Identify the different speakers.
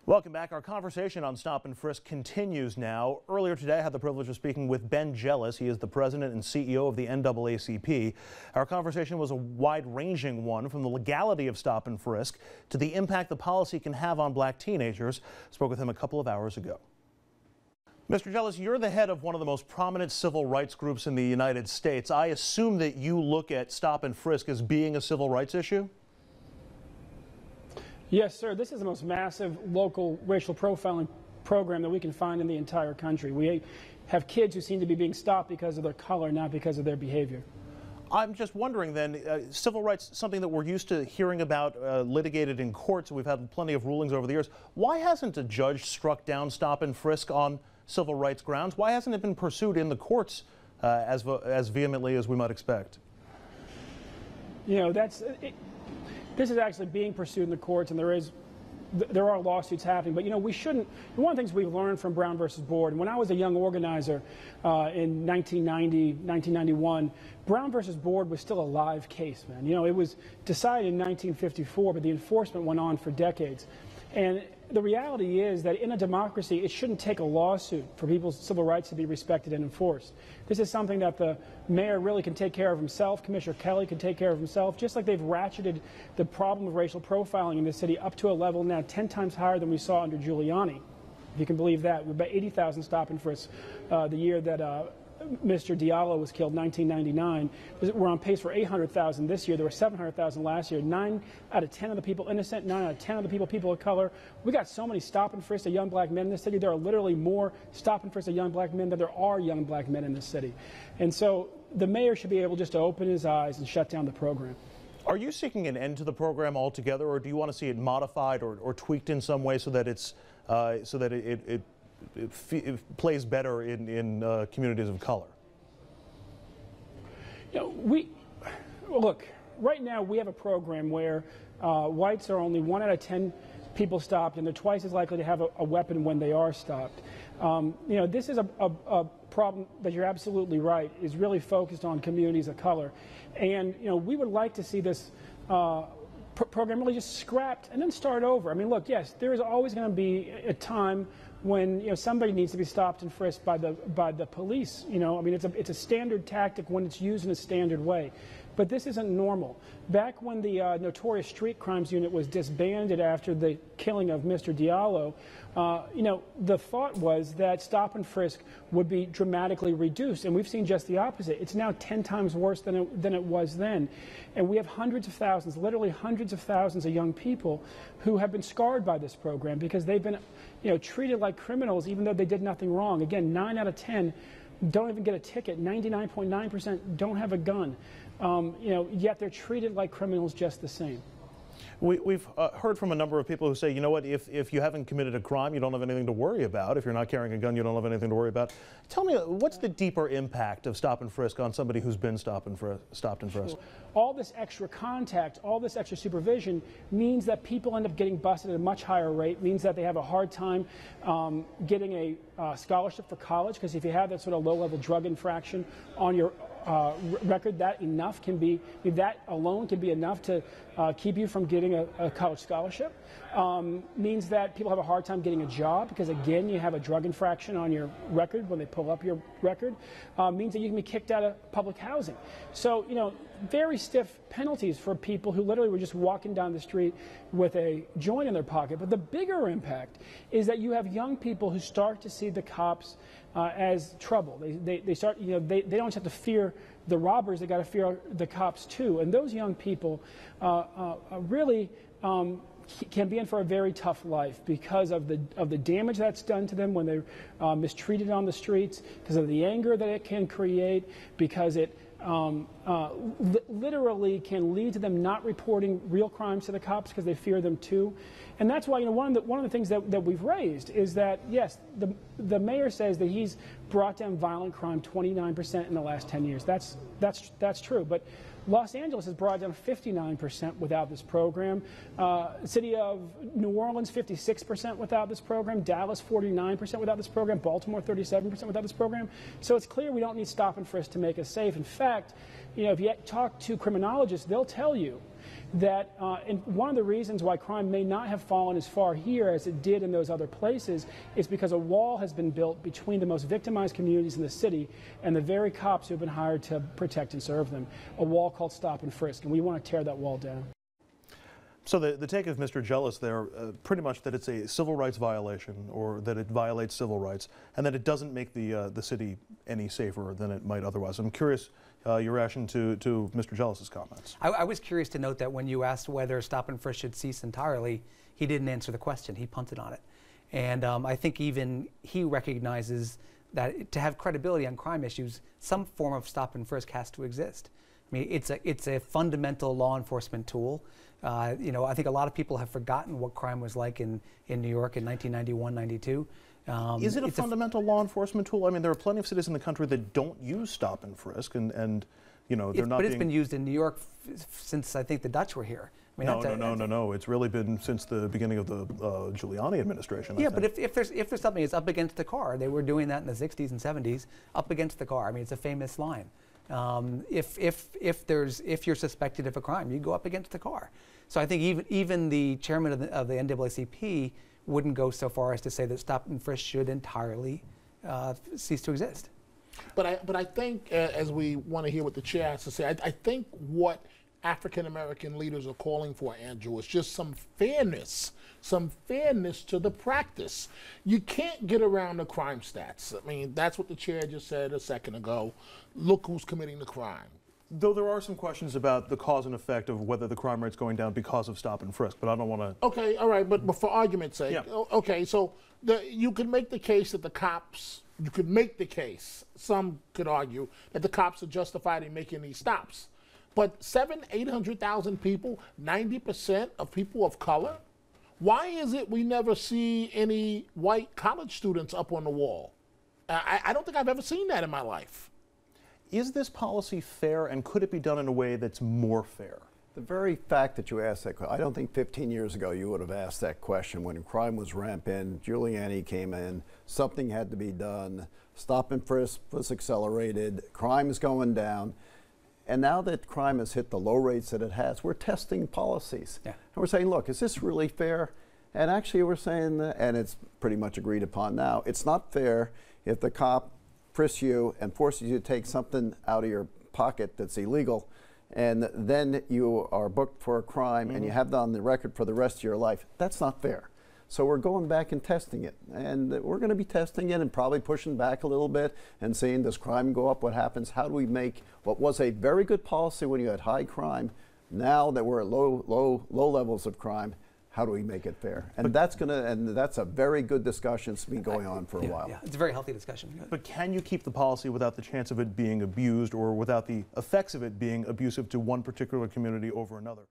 Speaker 1: Welcome back. Our conversation on Stop and Frisk continues now. Earlier today, I had the privilege of speaking with Ben Jealous. He is the president and CEO of the NAACP. Our conversation was a wide-ranging one, from the legality of Stop and Frisk to the impact the policy can have on black teenagers. Spoke with him a couple of hours ago. Mr. Jealous, you're the head of one of the most prominent civil rights groups in the United States. I assume that you look at Stop and Frisk as being a civil rights issue?
Speaker 2: Yes, sir. This is the most massive local racial profiling program that we can find in the entire country. We have kids who seem to be being stopped because of their color, not because of their behavior.
Speaker 1: I'm just wondering then, civil rights, something that we're used to hearing about litigated in courts. We've had plenty of rulings over the years. Why hasn't a judge struck down Stop and Frisk on civil rights grounds? Why hasn't it been pursued in the courts as vehemently as we might expect?
Speaker 2: You know, this is actually being pursued in the courts, and there are lawsuits happening. But, you know, we shouldn't. One of the things we've learned from Brown versus Board, and when I was a young organizer in 1990, 1991, Brown versus Board was still a live case, man. You know, it was decided in 1954, but the enforcement went on for decades. And the reality is that in a democracy, it shouldn't take a lawsuit for people's civil rights to be respected and enforced. This is something that the mayor really can take care of himself. Commissioner Kelly can take care of himself, just like they've ratcheted the problem of racial profiling in this city up to a level now 10 times higher than we saw under Giuliani, if you can believe that. We're about 80,000 stop and frisks the year that Mr. Diallo was killed, 1999. We're on pace for 800,000 this year. There were 700,000 last year. 9 out of 10 of the people innocent, 9 out of 10 of the people of color. We got so many stop and frisk of young black men in this city. There are literally more stop and frisk of young black men than there are young black men in this city. And so the mayor should be able just to open his eyes and shut down the program.
Speaker 1: Are you seeking an end to the program altogether, or do you want to see it modified or tweaked in some way so that it's it plays better in communities of color?
Speaker 2: You know, look, right now we have a program where whites are only 1 out of 10 people stopped, and they're twice as likely to have a weapon when they are stopped. You know, this is a problem that you're absolutely right, is really focused on communities of color. And, you know, we would like to see this program really just scrapped and then start over. I mean, look, yes, there is always going to be a time when, you know, somebody needs to be stopped and frisked by the police. You know, I mean, it's a standard tactic when it's used in a standard way. But this isn't normal. Back when the notorious street crimes unit was disbanded after the killing of Mr. Diallo, you know, the thought was that stop and frisk would be dramatically reduced, and we've seen just the opposite. It's now 10 times worse than it was then, and we have hundreds of thousands, literally hundreds of thousands of young people who have been scarred by this program because they've been, you know, treated like criminals even though they did nothing wrong. Again, 9 out of 10 don't even get a ticket. 99.9% don't have a gun. You know, yet they're treated like criminals just the same.
Speaker 1: We've heard from a number of people who say, you know what, if you haven't committed a crime, you don't have anything to worry about. If you're not carrying a gun, you don't have anything to worry about. Tell me, what's the deeper impact of stop and frisk on somebody who's been stopped and frisked?
Speaker 2: All this extra contact, all this extra supervision means that people end up getting busted at a much higher rate, means that they have a hard time getting a scholarship for college, because if you have that sort of low-level drug infraction on your record, that alone can be enough to keep you from getting a college scholarship. Means that people have a hard time getting a job because, again, you have a drug infraction on your record when they pull up your record. Means that you can be kicked out of public housing. So, you know, very stiff penalties for people who literally were just walking down the street with a joint in their pocket. But the bigger impact is that you have young people who start to see the cops as trouble. They start, you know, they don't just have to fear the robbers, they got to fear the cops too. And those young people really can be in for a very tough life because of the damage that's done to them when they're mistreated on the streets, because of the anger that it can create, because it literally can lead to them not reporting real crimes to the cops because they fear them too. And that's why, you know, one of the things that we've raised is that, yes, the mayor says that he's brought down violent crime 29% in the last 10 years. That's true. But Los Angeles has brought down 59% without this program. City of New Orleans, 56% without this program. Dallas, 49% without this program. Baltimore, 37% without this program. So it's clear we don't need stop and frisk to make us safe. In fact, you know, if you talk to criminologists, they'll tell you that and one of the reasons why crime may not have fallen as far here as it did in those other places is because a wall has been built between the most victimized communities in the city and the very cops who have been hired to protect and serve them. A wall called Stop and Frisk, and we want to tear that wall down.
Speaker 1: So the take of Mr. Jealous there, pretty much that it's a civil rights violation, or that it violates civil rights, and that it doesn't make the city any safer than it might otherwise. I'm curious your reaction to Mr. Jealous's comments.
Speaker 3: I was curious to note that when you asked whether Stop and Frisk should cease entirely, he didn't answer the question. He punted on it. And I think even he recognizes that to have credibility on crime issues, some form of Stop and Frisk has to exist. I mean, it's a fundamental law enforcement tool. You know, I think a lot of people have forgotten what crime was like in New York in 1991, 92.
Speaker 1: Is it a fundamental law enforcement tool? I mean, there are plenty of cities in the country that don't use Stop and Frisk, and you know, they're not.
Speaker 3: But it's been used in New York since I think the Dutch were here. I mean,
Speaker 1: no. It's really been since the beginning of the Giuliani administration.
Speaker 3: Yeah, but if there's something that's up against the car, they were doing that in the 60s and 70s, up against the car. I mean, it's a famous line. If you're suspected of a crime, you go up against the car. So I think even the chairman of the NAACP wouldn't go so far as to say that Stop and Frisk should entirely cease to exist.
Speaker 4: But I think, as we want to hear what the chair has to say, I think what African American leaders are calling for, Andrew, is just some fairness to the practice. You can't get around the crime stats. I mean, that's what the chair just said a second ago. Look who's committing the crime.
Speaker 1: Though there are some questions about the cause and effect of whether the crime rate's going down because of Stop and Frisk, but I don't want to...
Speaker 4: Okay, all right, but for argument's sake,
Speaker 1: yeah.
Speaker 4: Okay, so you could make the case that the cops, some could argue, that the cops are justified in making these stops. But 800,000 people, 90% of people of color, why is it we never see any white college students up on the wall? I don't think I've ever seen that in my life.
Speaker 1: Is this policy fair, and could it be done in a way that's more fair?
Speaker 5: The very fact that you asked that question, I don't think 15 years ago you would have asked that question when crime was rampant, Giuliani came in, something had to be done, Stop and Frisk was accelerated, crime is going down. And now that crime has hit the low rates that it has, we're testing policies. Yeah. And we're saying, look, is this really fair? And actually we're saying, and it's pretty much agreed upon now, it's not fair if the cop frisks you and forces you to take something out of your pocket that's illegal, and then you are booked for a crime and you have that on the record for the rest of your life. That's not fair. So we're going back and testing it, and we're going to be testing it and probably pushing back a little bit and seeing, does crime go up? What happens? How do we make what was a very good policy when you had high crime, now that we're at low levels of crime, how do we make it fair? And that's a very good discussion. It's been going on for a while.
Speaker 3: Yeah, it's a very healthy discussion.
Speaker 1: But can you keep the policy without the chance of it being abused, or without the effects of it being abusive to one particular community over another?